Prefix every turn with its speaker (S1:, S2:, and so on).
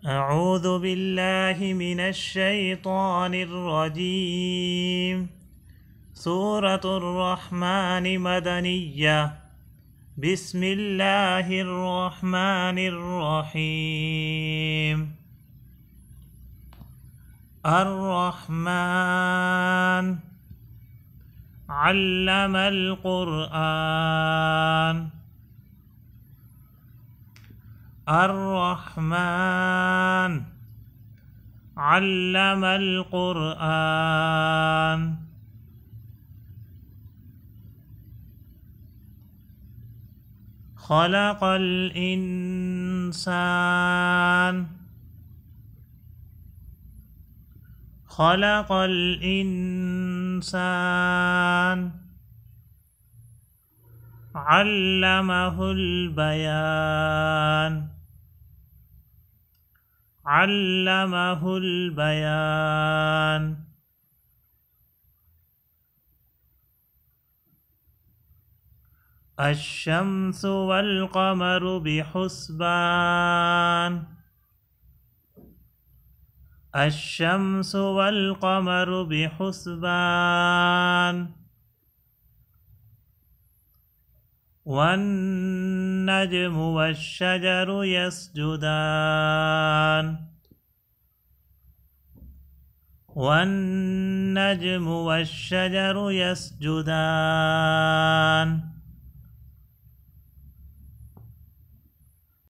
S1: أعوذ بالله من الشيطان الرجيم. سورة الرحمن مدنية. بسم الله الرحمن الرحيم. الرحمن علم القرآن. الرحمن علم القرآن. خلق الإنسان. خلق الإنسان. علمه البيان. علمه البيان. الشمس والقمر بحسبان. الشمس والقمر بحسبان. والنجم والشجر يسجدان. والنجم والشجر يسجدان.